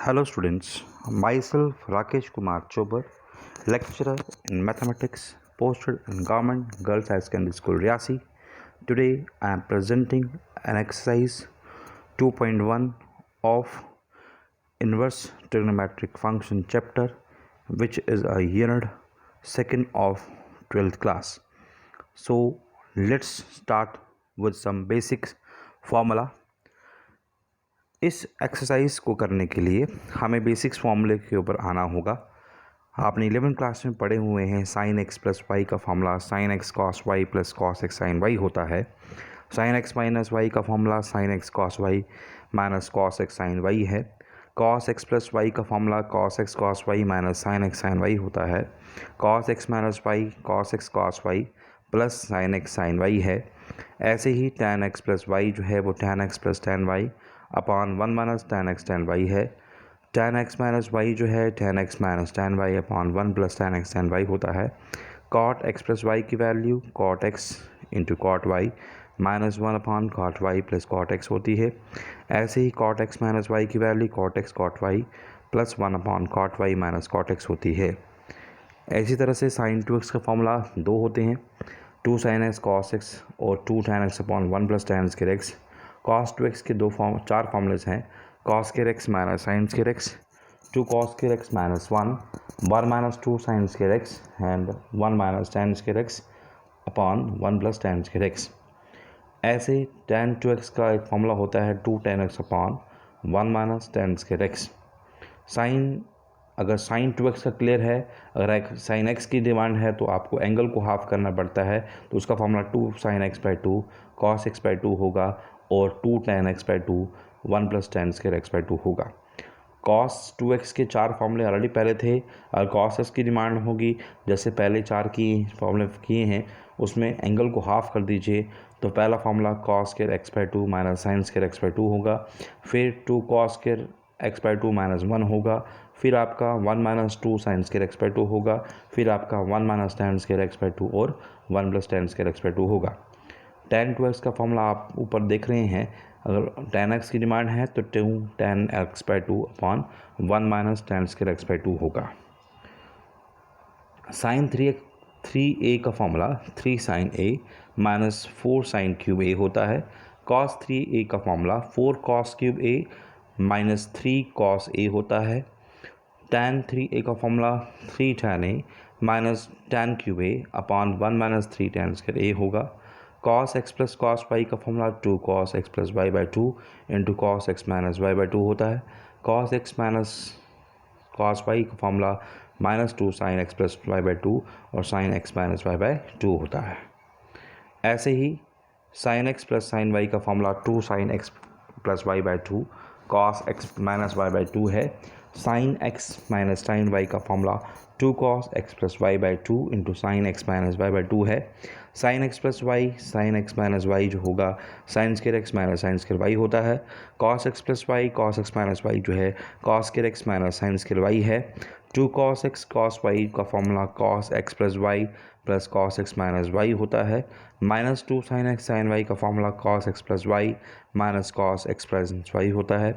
Hello students, myself Rakesh Kumar Chobar, lecturer in mathematics, posted in Government Girls High Secondary School Riasi. Today I am presenting an exercise 2.1 of inverse trigonometric function chapter, which is a unit second of 12th class. So let's start with some basics formula. इस exercise को करने के लिए हमें basics फॉर्मूले के ऊपर आना होगा। आपने 11th क्लास में पढ़े हुए हैं साइन एक्स प्लस वाई का formula sine x cos y plus cos x sine y होता है। साइन एक्स माइनस वाई का formula sine x cos y minus cos x sine y है। कॉस एक्स प्लस वाई का formula cos x cos y minus sine x sine y होता है। Cos x minus y cos x cos y plus sine x sine y है। ऐसे ही tan x plus y जो है वो tan x plus tan y upon 1 minus tan x tan y है। tan x minus y जो है tan x minus tan y upon 1 plus tan x tan y होता है। cot एक्स प्लस वाई की value cot x into cot y minus 1 upon cot y plus cot x होती है। ऐसे ही cot x minus y की value cot x cot y plus 1 upon cot y minus cot x होती है। इसी तरह से साइन 2x का फॉर्मूला दो होते हैं, 2 sin x cos x और 2 tan x upon 1 plus tan square x। cos 2x के चार फॉर्मूलेस हैं, cos square x minus sine square x, 2 cos square x minus 1 minus 2 sine square x and 1 minus tan square x upon 1 plus tan square x। ऐसे tan 2x का एक formula होता है 2 tan x upon 1 minus tan square x। अगर sign 2x का clear है, अगर sign x की डिमांड है तो आपको एंगल को हाफ करना पड़ता है, तो उसका formula 2 sin x by 2 cos x by 2 होगा और 2 tan x by 2 1 plus tan square x by 2 होगा। cos 2x के चार फॉर्मूले ऑलरेडी पहले थे। अगर cos x की डिमांड होगी, जैसे पहले चार की फॉर्मूले किए हैं, उसमें एंगल को हाफ कर दीजिए, तो पहला formula cos square x by 2 minus sine square x by 2 होगा, फिर 2 cos square x by 2 minus 1 होगा, फिर आपका 1 minus 2 sine square x by 2 होगा, फिर आपका 1 minus tan square x by 2 और 1 plus tan square x by 2 होगा। tan 2x का फॉर्मूला आप ऊपर देख रहे हैं, अगर tan x की डिमांड है तो 2 tan x by 2 upon 1 minus tan square x by 2 होगा। साइन 3a का formula 3 sin a minus 4 sin cube a होता है। cos 3a का formula 4 cos cube a minus 3 cos a होता है। tan 3a का formula 3 tan a minus tan cube a upon 1 minus 3 tan square a होगा। cos x plus cos y का formula 2 cos x plus y by 2 into cos x minus y by 2 होता है। cos x minus cos y का formula minus 2 sin x plus y by 2 और sin x minus y by 2 होता है। ऐसे ही sin x plus sin y का formula 2 sin x plus y by 2 cos x minus y by 2 है। sin x minus sin y का formula 2 cos x plus y by 2 into sine x minus y by 2 है। sin x plus y sin x minus y जो होगा sin square x minus sin square y होता है। cos x plus y cos x minus y जो है cos square x minus sin square y है। 2 cos x cos y का formula cos x plus y plus cos x minus y होता है। Minus 2 sin x sin y का formula cos x plus y minus cos x plus y होता है।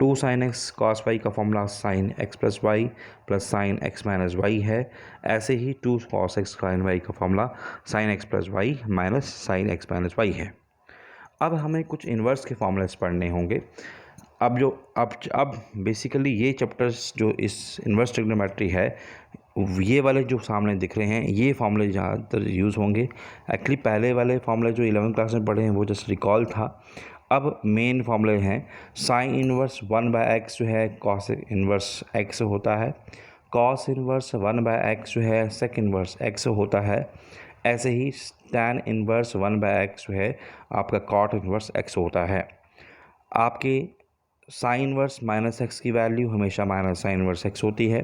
2 sin x cos y का formula sin x plus y plus sin x minus y है। ऐसे ही 2 cos x sin y का formula sin x plus y minus sin x minus y है। अब हमें कुछ इन्वर्स के फॉर्मूलेस पढ़ने होंगे। अब बेसिकली ये चैप्टर्स जो इस इन्वर्स ट्रिग्नोमेट्री है, ये वाले जो सामने दिख रहे हैं, ये फॉर्मूले ज़्यादातर यूज़ होंगे। एक्चुअली पहले वाले फॉर्मूले जो 11th क्लास में पढ़े हैं वो जस्ट रिकॉल था। अब मेन फॉर्मूले हैं साइन इन्वर्स 1 बाय एक्स जो है कॉस इन्वर्स एक्स होता है। कॉस इन्वर्स 1 बाय एक्स जो है सेक इन्वर्स एक्स होता है। ऐसे ही टैन इन्वर्स 1 बाय एक्स जो है आपका कॉट इन्वर्स एक्स होता है। आपके साइन इन्वर्स माइनस एक्स की वैल्यू हमेशा माइनस साइन इन्वर्स एक्स होती है।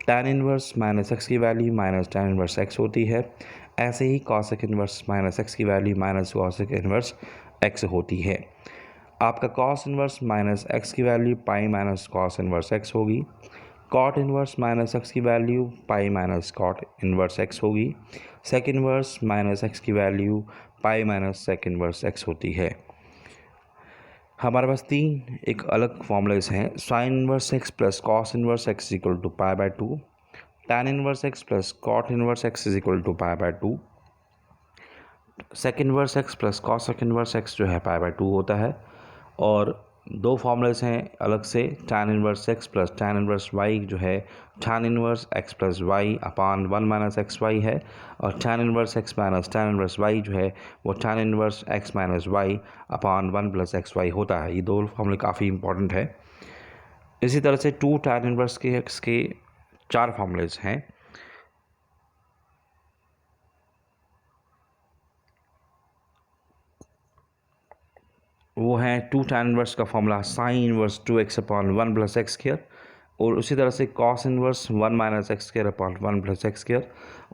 टैन इन्वर्स माइनस एक्स की value minus tan inverse x होती है। ऐसे ही कॉसेक इन्वर्स माइनस एक्स की value minus cosec inverse x होती है। आपका कॉस इन्वर्स माइनस एक्स की value pi minus cos inverse x होगी। कॉट इन्वर्स माइनस एक्स की value pi minus cot inverse x होगी। सेक इन्वर्स माइनस एक्स की value pi minus sec inverse x होती है। हमारे पास तीन एक अलग फॉर्मूलेस हैं। Sine inverse x plus cos inverse x equal to pi by 2, tan inverse x plus cot inverse x is equal to pi by 2, sec inverse x plus cos inverse x जो है पाई by 2 होता है। और दो formulas हैं अलग से, tan inverse x plus tan inverse y जो है tan inverse x plus y upon 1 minus x y है, और tan inverse x minus tan inverse y जो है वो tan inverse x minus y upon 1 plus x y होता है। ये दो फॉर्मूले काफ़ी इंपॉर्टेंट है। इसी तरह से 2 टैन इनवर्स के एक्स के 4 फॉर्मूलेस हैं। वो हैं 2 टैन इनवर्स का formula sine inverse 2x upon 1 plus x square, और उसी तरह से cos inverse 1 minus x square upon 1 plus x square,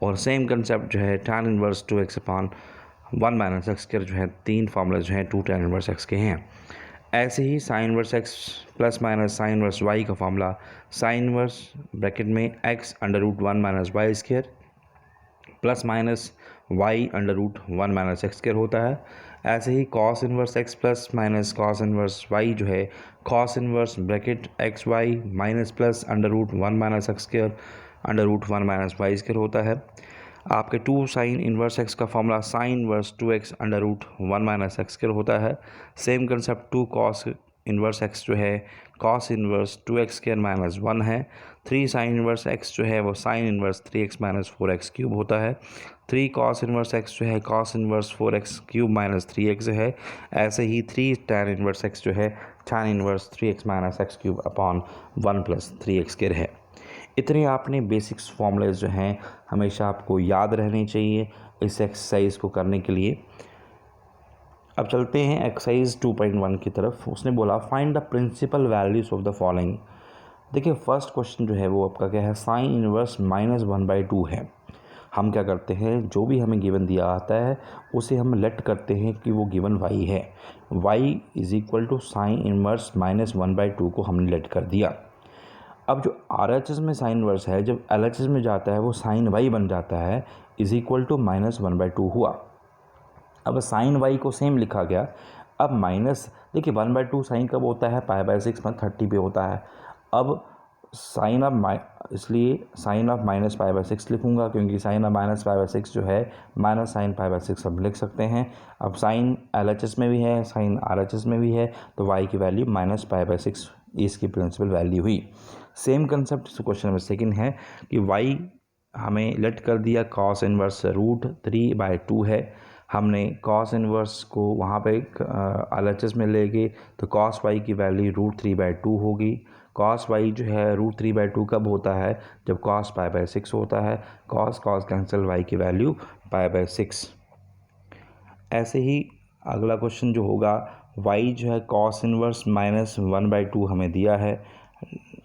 और सेम कंसेप्ट जो है tan inverse 2x upon 1 minus x square जो है। तीन फार्मूले जो हैं 2 टैन इनवर्स एक्स के हैं। ऐसे ही sine inverse x plus minus sine inverse y का फॉर्मूला साइन इनवर्स ब्रैकेट में x under root 1 minus y square plus minus y under root 1 minus x square होता है। ऐसे ही cos inverse x plus minus cos inverse y जो है cos inverse bracket x y minus plus under root 1 minus x square under root 1 minus y square होता है। आपके 2 sine inverse x का formula sine inverse 2x under root 1 minus x square होता है। Same concept 2 cos inverse x जो है cos inverse 2x square minus 1 है। 3 sign inverse x जो है वो sine inverse 3x minus 4x cube होता है। 3 कॉस इनवर्स एक्स जो है cos inverse 4x cube minus 3x है। ऐसे ही 3 टैन इनवर्स एक्स जो है tan inverse 3x minus x cube upon 1 plus 3x square है। इतने आपने बेसिक्स फॉर्मूलेज जो हैं हमेशा आपको याद रहने चाहिए इस एक्सरसाइज को करने के लिए। अब चलते हैं एक्सरसाइज 2.1 की तरफ। उसने बोला find the principal values of the following. देखिए फर्स्ट क्वेश्चन जो है वो आपका क्या है, साइन इनवर्स -1/2 है। हम क्या करते हैं, जो भी हमें गिवन दिया आता है उसे हम लेट करते हैं कि वो गिवन y है। y is equal to sine inverse -1/2 को हमने लेट कर दिया। अब जो RHS में साइन इनवर्स है जब LHS में जाता है वो साइन y बन जाता है इज इक्वल टू -1/2 हुआ। अब साइन y को सेम लिखा गया। अब माइनस देखिए 1/2 साइन कब होता है, π/6 में 30 पे होता है। अब साइन ऑफ इसलिए साइन ऑफ माइनस π/6 लिखूंगा क्योंकि साइन ऑफ माइनस π/6 जो है माइनस साइन π/6 हम लिख सकते हैं। अब साइन LHS में भी है साइन RHS में भी है तो y की वैल्यू -π/6 इसकी प्रिंसिपल वैल्यू हुई। Same concept question number second है कि y हमें लेट कर दिया कॉस इनवर्स √3/2 है। हमने कॉस इनवर्स को वहाँ पे LHS में ले गए तो कॉस y की वैल्यू √3/2 होगी। कॉस y जो है √3/2 कब होता है, जब कॉस π/6 होता है। कॉस कैंसिल y की वैल्यू π/6। ऐसे ही अगला क्वेश्चन जो होगा y जो है कॉस इनवर्स -1/2 हमें दिया है,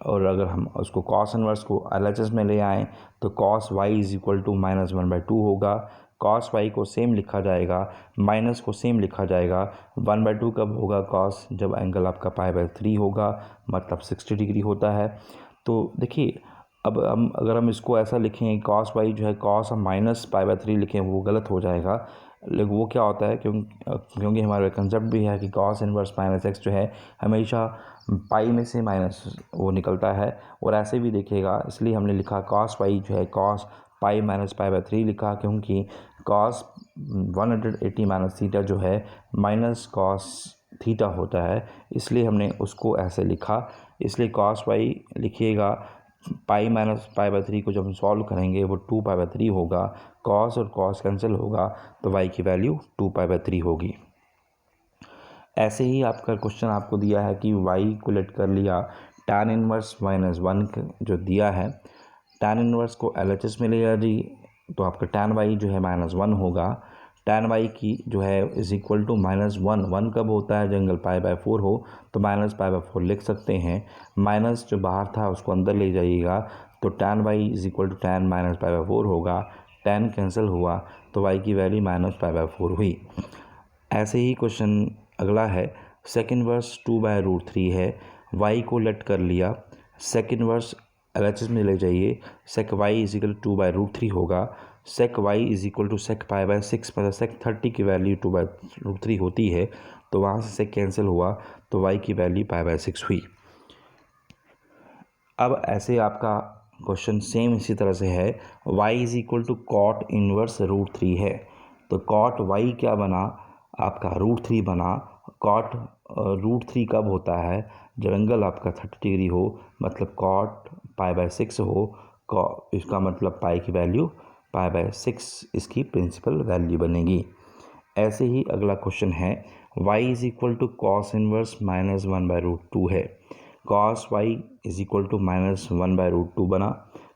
और अगर हम उसको कॉस इनवर्स को LHS में ले आएँ तो cos y is equal to -1/2 होगा। कॉस y को सेम लिखा जाएगा, माइनस को सेम लिखा जाएगा। 1/2 कब होगा कॉस, जब एंगल आपका π/3 होगा, मतलब 60 डिग्री होता है। तो देखिए अब हम अगर हम इसको ऐसा लिखें कॉस y जो है कॉस हम -π/3 लिखें वो गलत हो जाएगा। लेकिन वो क्या होता है क्योंकि हमारा कंसेप्ट भी है कि कॉस इनवर्स -x जो है हमेशा पाई में से माइनस वो निकलता है, और ऐसे भी देखिएगा इसलिए हमने लिखा कॉस y जो है कॉस पाई माइनस π/3 लिखा, क्योंकि कॉस 180 माइनस थीटा जो है माइनस कॉस थीटा होता है, इसलिए हमने उसको ऐसे लिखा। इसलिए कॉस y लिखिएगा, पाई माइनस π/3 को जब हम सॉल्व करेंगे वो 2π/3 होगा। कॉस और कॉस कैंसिल होगा तो y की वैल्यू 2π/3 होगी। ऐसे ही आपका क्वेश्चन आपको दिया है कि y को लेट कर लिया tan इनवर्स -1 जो दिया है, tan इनवर्स को LHS में ले जाइए तो आपका tan y जो है -1 होगा। tan y की जो है इज इक्वल टू -1 कब होता है, जब एंगल π/4 हो तो -π/4 लिख सकते हैं। माइनस जो बाहर था उसको अंदर ले जाइएगा तो tan y is equal to tan -π/4 होगा। tan कैंसिल हुआ तो y की वैल्यू -π/4 हुई। ऐसे ही क्वेश्चन अगला है सेक इनवर्स 2/√3 है। y को लेट कर लिया, सेक इनवर्स LHS में ले जाइए, सेक y इज इक्वल टू 2/√3 होगा। सेक y इज इक्वल टू सेक π/6 मतलब सेक 30 की वैल्यू 2/√3 होती है, तो वहाँ से कैंसिल हुआ तो y की वैल्यू π/6 हुई। अब ऐसे आपका क्वेश्चन सेम इसी तरह से है, y is equal to cot inverse √3 है, तो कॉट y क्या बना आपका √3 बना। कॉट √3 कब होता है, जब एंगल आपका 30 डिग्री हो, मतलब कॉट π/6 हो, इसका मतलब पाई की वैल्यू π/6 इसकी प्रिंसिपल वैल्यू बनेगी। ऐसे ही अगला क्वेश्चन है, y is equal to cos inverse -1/√2 है, cos y is equal to -1/√2 बना।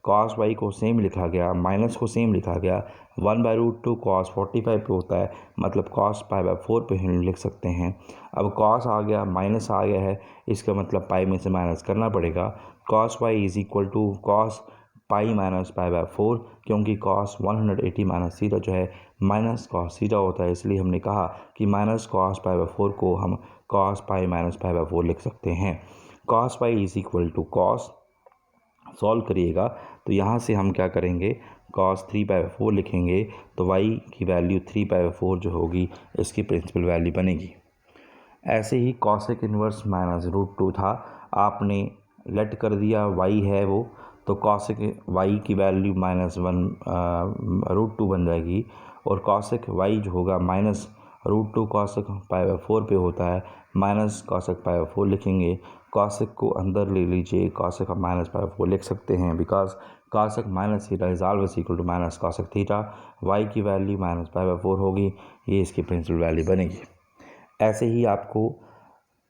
कॉस y को सेम लिखा गया, माइनस को सेम लिखा गया, 1/√2 कॉस 45 पे होता है, मतलब कॉस π/4 पे हम लिख सकते हैं। अब कॉस आ गया, माइनस आ गया है, इसका मतलब पाई में से माइनस करना पड़ेगा। Cos y is equal to cos pi minus π/4, क्योंकि कॉस 180 माइनस थीटा जो है माइनस कॉस थीटा होता है, इसलिए हमने कहा कि माइनस कॉस π/4 को हम कॉस पाई माइनस π/4 लिख सकते हैं। Cos y is equal to cos, solve करिएगा तो यहाँ से हम क्या करेंगे, कॉस 3/4 लिखेंगे, तो y की वैल्यू 3/4 जो होगी इसकी प्रिंसिपल वैल्यू बनेगी। ऐसे ही कॉसेक इन्वर्स -√2 था, आपने लेट कर दिया y है वो, तो कॉसेक y की वैल्यू -1√2 बन जाएगी, और कॉसेक y जो होगा -√2 कॉसेक π/4 पे होता है, माइनस कॉसेक π/4 लिखेंगे। कॉसेक को अंदर ले लीजिए, कॉसेक का -π/4 लिख सकते हैं, because cosec minus theta is always equal to minus cosec theta. y की वैल्यू -π/4 होगी, ये इसकी प्रिंसिपल वैल्यू बनेगी। ऐसे ही आपको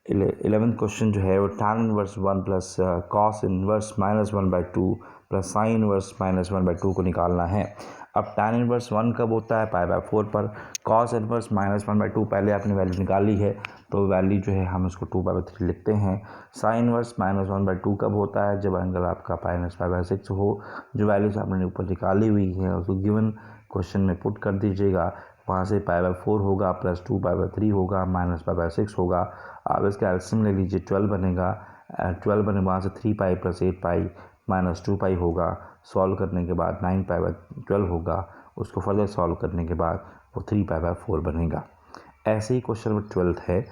11th क्वेश्चन जो है वो tan inverse 1 plus cos inverse -1/2 plus sign inverse -1/2 को निकालना है। अब tan इनवर्स 1 कब होता है, π/4 पर। कॉस इनवर्स -1/2 पहले आपने वैल्यू निकाली है, तो वैल्यू जो है हम उसको 2/3 लिखते हैं। साइन इनवर्स -1/2 कब होता है, जब एंगल आपका π/6 हो। जो वैल्यूज आपने ऊपर निकाली हुई है उसको गिवन क्वेश्चन में पुट कर दीजिएगा, वहाँ से π/4 होगा प्लस 2/3 होगा माइनस π/6 होगा। आप इसका एल्सियम ले लीजिए, 12 बनेगा, 12 बने, वहाँ से 3π प्लस 8π माइनस 2π होगा। सॉल्व करने के बाद 9π/12 होगा, उसको फर्दर सॉल्व करने के बाद वो 3π/4 बनेगा। ऐसे ही क्वेश्चन नंबर 12 है,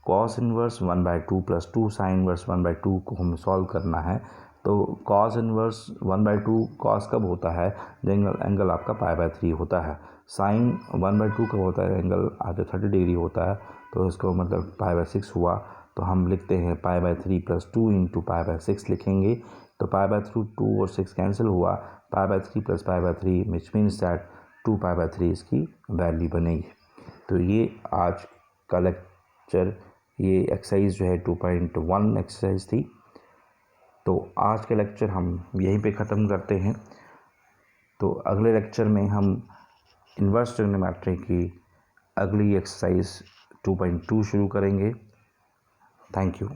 cos inverse 1/2 plus 2 sine inverse 1/2 को हमें सॉल्व करना है। तो कॉस इनवर्स 1/2 कॉस कब होता है, जब एंगल आपका π/3 होता है। साइन 1/2 कब होता है, एंगल आपका 30 डिग्री होता है, तो इसको मतलब π/6 हुआ, तो हम लिखते हैं π/3 प्लस 2 इंटू π/6 लिखेंगे, तो π/3 2 और 6 कैंसिल हुआ, π/3 प्लस π/3 विच मीन्स दैट 2π/3 इसकी वैल्यू बनेगी। तो ये आज का लेक्चर, ये एक्सरसाइज जो है 2.1 एक्सरसाइज थी। तो आज के लेक्चर हम यहीं पे ख़त्म करते हैं। तो अगले लेक्चर में हम इन्वर्स ट्रिग्नोमेट्री की अगली एक्सरसाइज 2.2 शुरू करेंगे। Thank you.